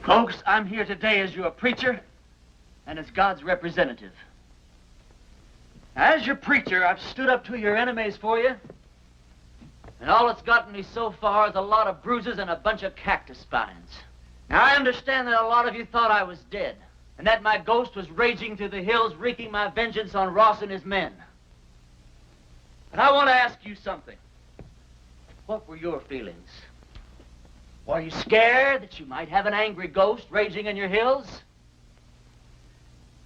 Folks, I'm here today as your preacher and as God's representative. As your preacher, I've stood up to your enemies for you, and all it's gotten me so far is a lot of bruises and a bunch of cactus spines. Now, I understand that a lot of you thought I was dead, and that my ghost was raging through the hills, wreaking my vengeance on Ross and his men. But I want to ask you something. What were your feelings? Were you scared that you might have an angry ghost raging in your hills?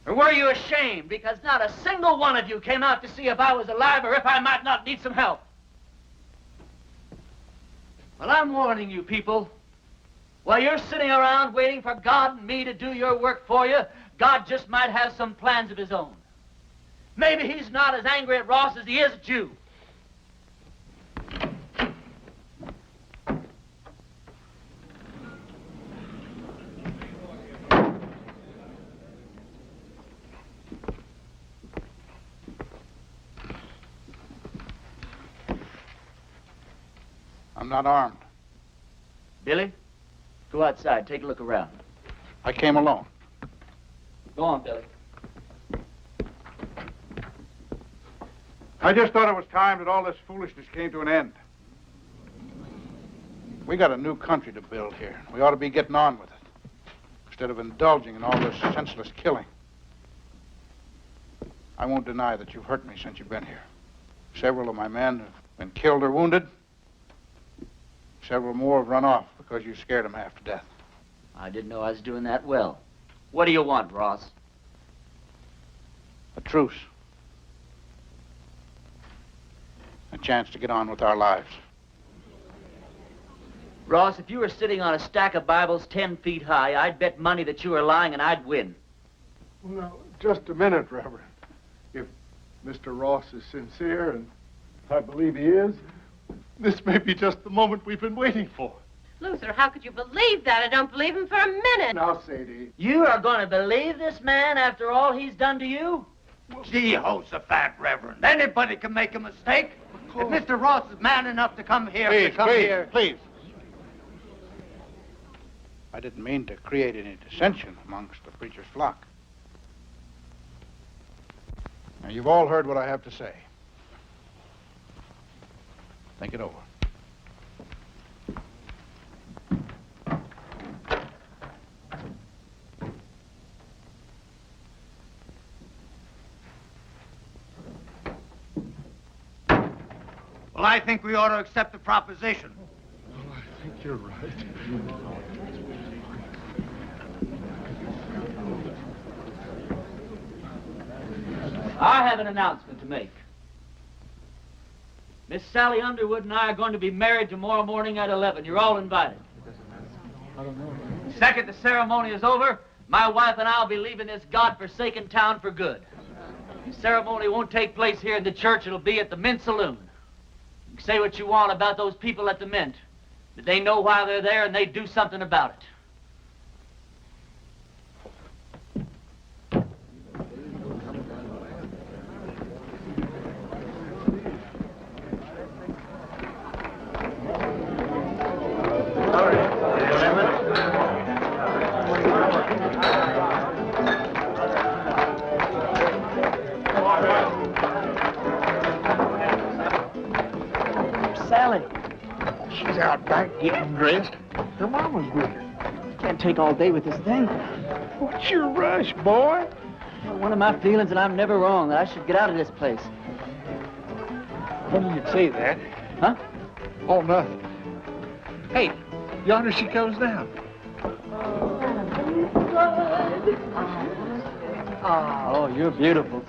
Or were you ashamed because not a single one of you came out to see if I was alive or if I might not need some help? Well, I'm warning you people. While you're sitting around waiting for God and me to do your work for you, God just might have some plans of his own. Maybe he's not as angry at Ross as he is at you. I'm not armed. Billy, go outside, take a look around. I came alone. Go on, Billy. I just thought it was time that all this foolishness came to an end. We got a new country to build here. We ought to be getting on with it, instead of indulging in all this senseless killing. I won't deny that you've hurt me since you've been here. Several of my men have been killed or wounded. Several more have run off because you scared them half to death. I didn't know I was doing that well. What do you want, Ross? A truce. A chance to get on with our lives. Ross, if you were sitting on a stack of Bibles 10 feet high, I'd bet money that you were lying and I'd win. Well, now, just a minute, Reverend. If Mr. Ross is sincere, and I believe he is, this may be just the moment we've been waiting for. Luther, how could you believe that? I don't believe him for a minute. Now, Sadie. You are going to believe this man after all he's done to you? Jehoshaphat, Reverend. Anybody can make a mistake. If Mr. Ross is man enough to come here, Please. I didn't mean to create any dissension amongst the preacher's flock. Now, you've all heard what I have to say. Think it over. Well, I think we ought to accept the proposition. Well, I think you're right. I have an announcement to make. Miss Sally Underwood and I are going to be married tomorrow morning at 11. You're all invited. Second the ceremony is over, my wife and I will be leaving this God-forsaken town for good. The ceremony won't take place here in the church. It'll be at the Mint Saloon. You can say what you want about those people at the Mint, but they know why they're there and they do something about it. Sally. She's out back getting dressed. Her mama's with her. Can't take all day with this thing. What's your rush, boy? Well, one of my feelings, and I'm never wrong, that I should get out of this place. When you'd say that? Huh? Oh, nothing. Hey, yonder she comes down. Oh, you're beautiful.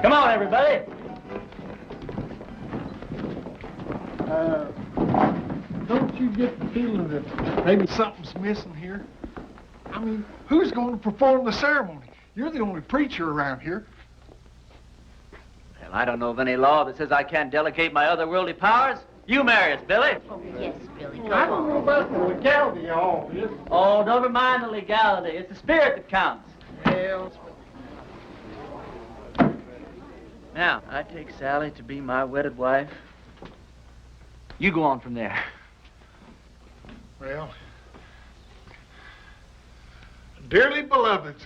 Come on, everybody. Don't you get the feeling that maybe something's missing here? I mean, who's going to perform the ceremony? You're the only preacher around here. Well, I don't know of any law that says I can't delegate my otherworldly powers. You marry us, Billy. Oh, yes, Billy. I don't know about the legality of all this. Oh, never mind the legality. It's the spirit that counts. Well, Now, I take Sally to be my wedded wife. You go on from there. well, dearly beloveds,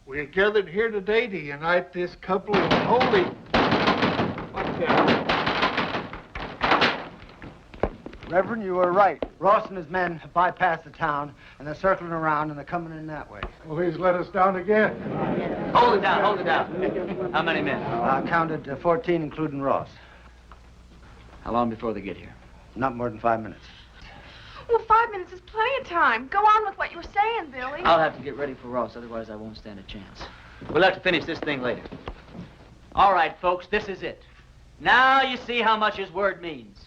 we are gathered here today to unite this couple in holy... Watch out. Reverend, you were right. Ross and his men have bypassed the town, and they're circling around, and they're coming in that way. Well, he's let us down again. Hold it down, hold it down. How many men? I counted 14, including Ross. How long before they get here? Not more than 5 minutes. Well, 5 minutes is plenty of time. Go on with what you were saying, Billy. I'll have to get ready for Ross, otherwise I won't stand a chance. We'll have to finish this thing later. All right, folks, this is it. Now you see how much his word means.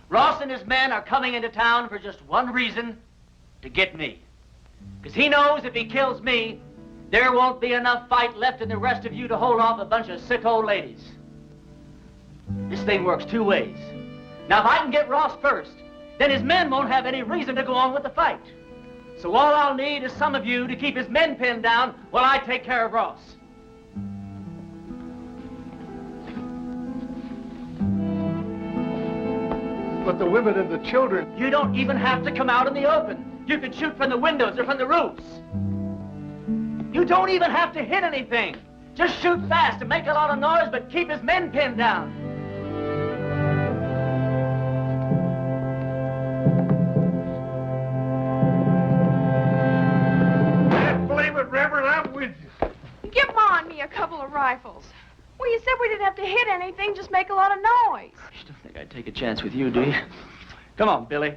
Ross and his men are coming into town for just one reason, to get me. Because he knows if he kills me, there won't be enough fight left in the rest of you to hold off a bunch of sick old ladies. This thing works two ways. Now, if I can get Ross first, then his men won't have any reason to go on with the fight. So all I'll need is some of you to keep his men pinned down while I take care of Ross. But the women and the children... You don't even have to come out in the open. You can shoot from the windows or from the roofs. You don't even have to hit anything. Just shoot fast and make a lot of noise, but keep his men pinned down. Can't believe it, Reverend. I'm with you. Give Ma and me a couple of rifles. Well, you said we didn't have to hit anything, just make a lot of noise. You don't think I'd take a chance with you, do you? Come on, Billy.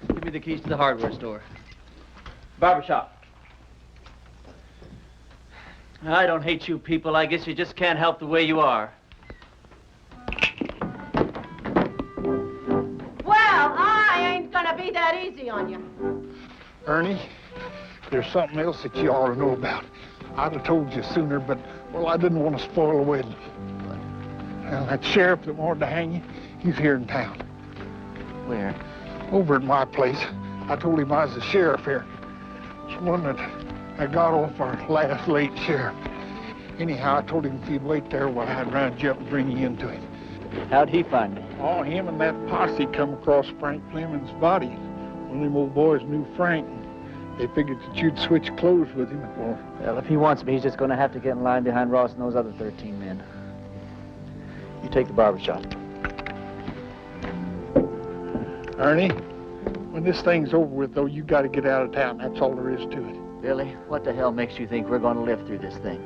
Give me the keys to the hardware store. Barbershop. I don't hate you people. I guess you just can't help the way you are. Well, I ain't gonna be that easy on you. Ernie, there's something else that you ought to know about. I'd have told you sooner, but, well, I didn't want to spoil the wedding. Well, that sheriff that wanted to hang you, he's here in town. Where? over at my place. I told him I was the sheriff here. It's one that I got off our last late sheriff. Anyhow, I told him if he'd wait there while I'd round you up and bring you into him. How'd he find me? Oh, him and that posse come across Frank Fleming's body. One of them old boys knew Frank. They figured that you'd switch clothes with him. Well, if he wants me, he's just going to have to get in line behind Ross and those other 13 men. You take the barber shop. Ernie, when this thing's over with, though, you got to get out of town. That's all there is to it. Billy, what the hell makes you think we're going to live through this thing?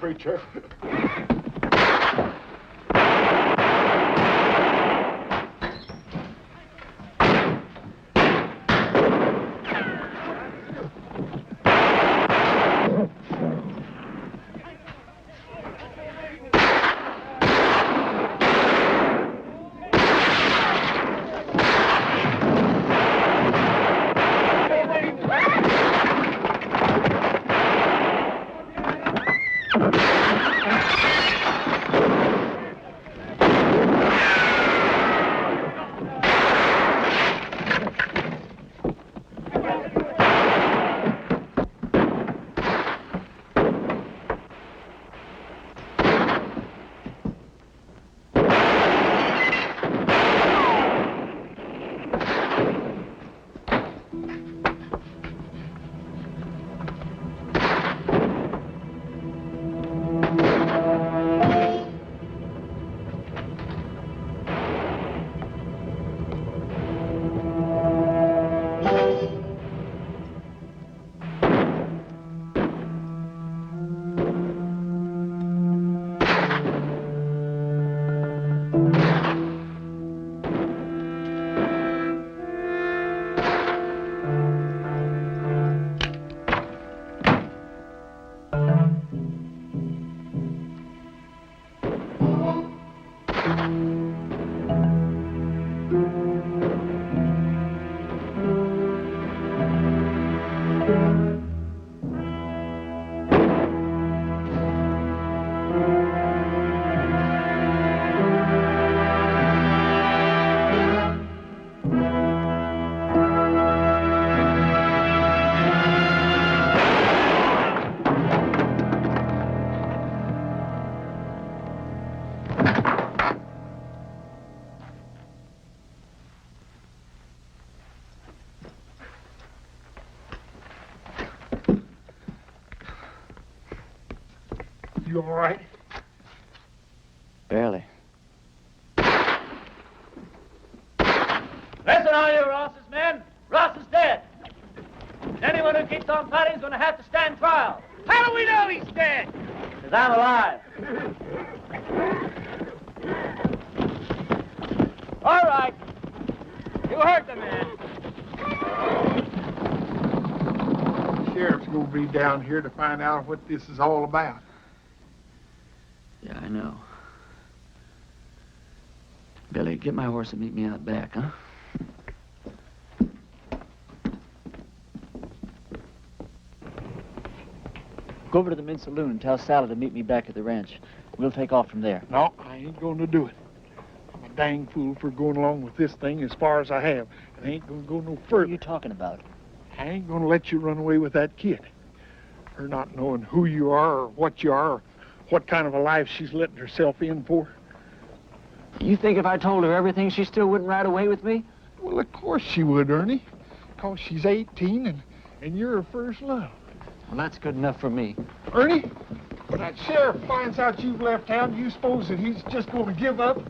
Preacher. You all right? Barely. Listen, all you Ross's men. Ross is dead. Anyone who keeps Tom Padding's gonna have to stand trial. How do we know he's dead? Because I'm alive. All right. You heard the man. The sheriff's gonna be down here to find out what this is all about. Yeah, I know. Billy, get my horse and meet me out back, huh? Go over to the men's saloon and tell Sally to meet me back at the ranch. We'll take off from there. No, I ain't gonna do it. I'm a dang fool for going along with this thing as far as I have. And I ain't gonna go no further. What are you talking about? I ain't gonna let you run away with that kid. Her not knowing who you are or what you are or what kind of a life she's letting herself in for. You think if I told her everything, she still wouldn't ride away with me? Well, of course she would, Ernie. Because she's 18 and you're her first love. Well, that's good enough for me. Ernie, when that sheriff finds out you've left town, do you suppose that he's just going to give up?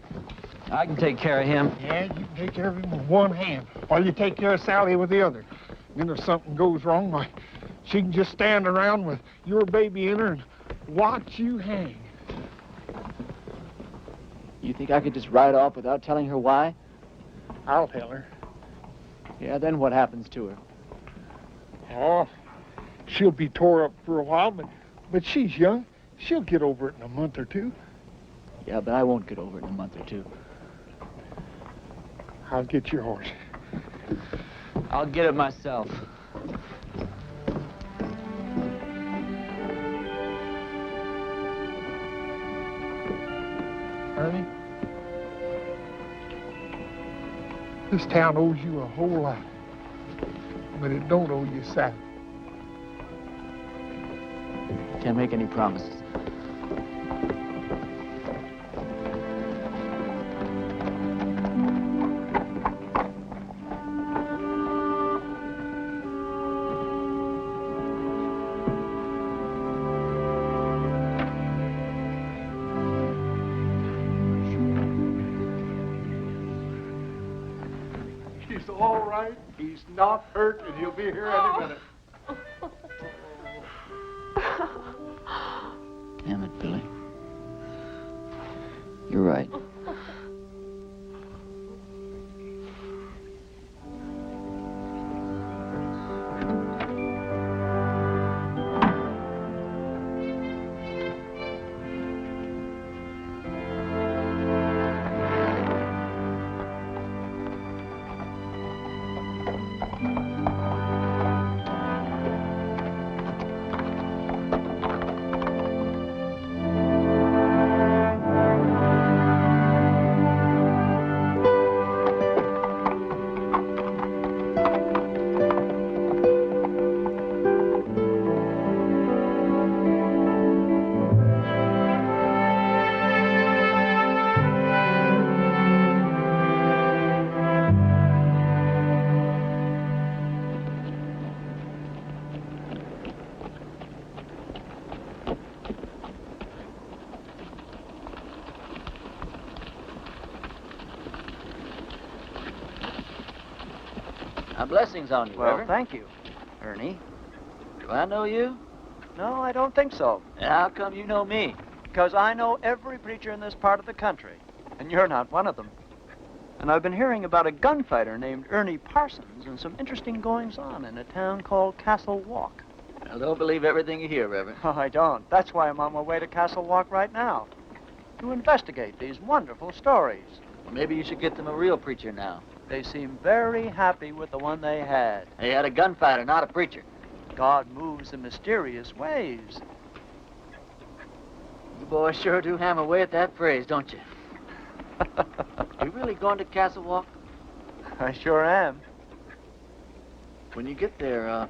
I can take care of him. Yeah, you can take care of him with one hand while you take care of Sally with the other. Then if something goes wrong, why, she can just stand around with your baby in her and watch you hang. You think I could just ride off without telling her why? I'll tell her. Yeah, then what happens to her? Oh, she'll be tore up for a while, but she's young. She'll get over it in a month or two. Yeah, but I won't get over it in a month or two. I'll get your horse. I'll get it myself. Ernie, this town owes you a whole lot, but it don't owe you Sally. Can't make any promises. He's all right. He's not hurt, and he'll be here any minute. Damn it, Billy. You're right. Blessings on you, Well, Reverend. thank you. Ernie, do I know you? No, I don't think so. How come you know me? Because I know every preacher in this part of the country, and you're not one of them. And I've been hearing about a gunfighter named Ernie Parsons and some interesting goings-on in a town called Castle Walk. Well, don't believe everything you hear, Reverend. Oh, I don't. That's why I'm on my way to Castle Walk right now, to investigate these wonderful stories. Well, maybe you should get them a real preacher now. They seem very happy with the one they had. They had a gunfighter, not a preacher. God moves in mysterious ways. You boys sure do hammer away at that phrase, don't you? You really going to Castle Walk? I sure am. When you get there,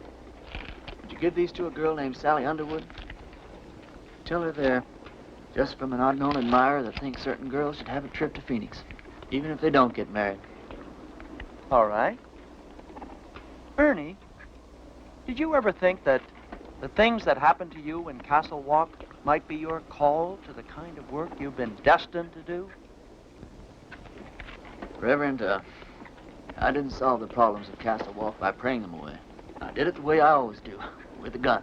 would you give these to a girl named Sally Underwood? Tell her they're just from an unknown admirer that thinks certain girls should have a trip to Phoenix, even if they don't get married. All right. Ernie, did you ever think that the things that happened to you in Castle Walk might be your call to the kind of work you've been destined to do? Reverend, I didn't solve the problems of Castle Walk by praying them away. I I did it the way I always do, with a gun.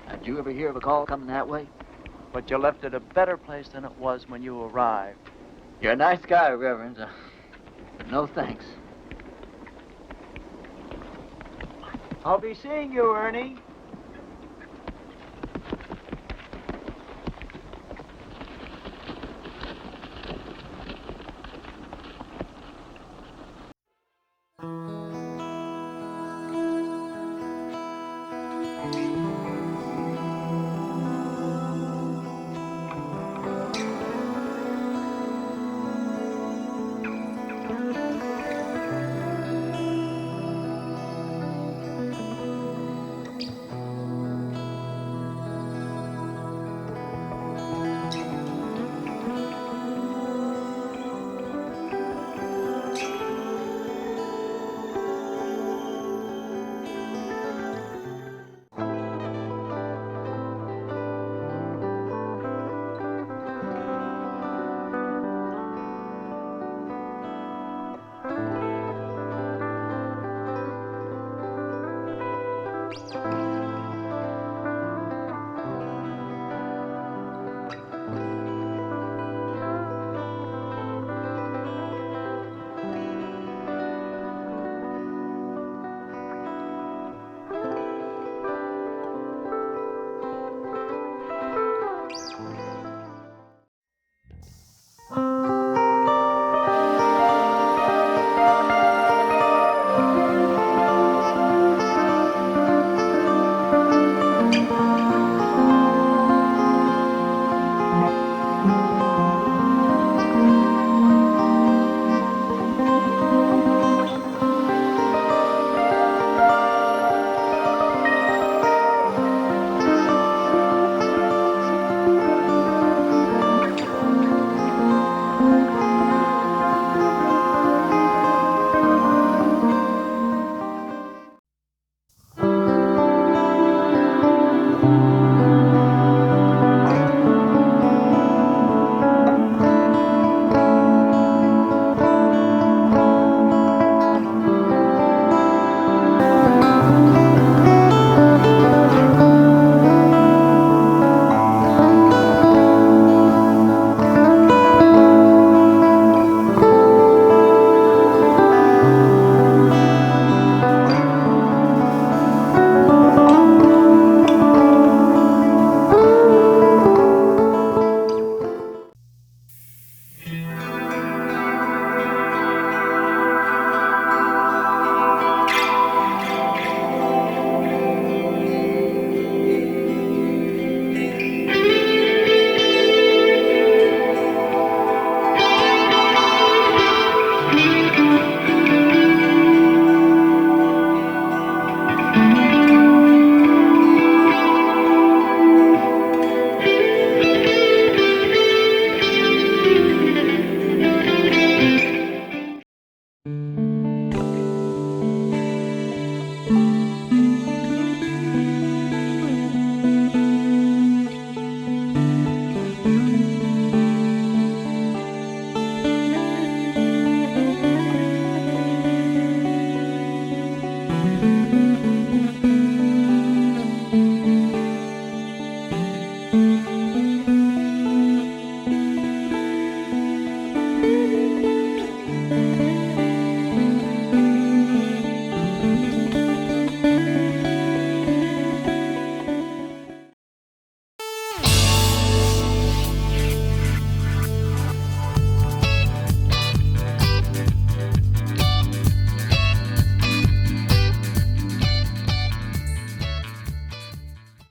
Did you ever hear of a call coming that way? But you left it a better place than it was when you arrived. You're a nice guy, Reverend, but no thanks. I'll be seeing you, Ernie.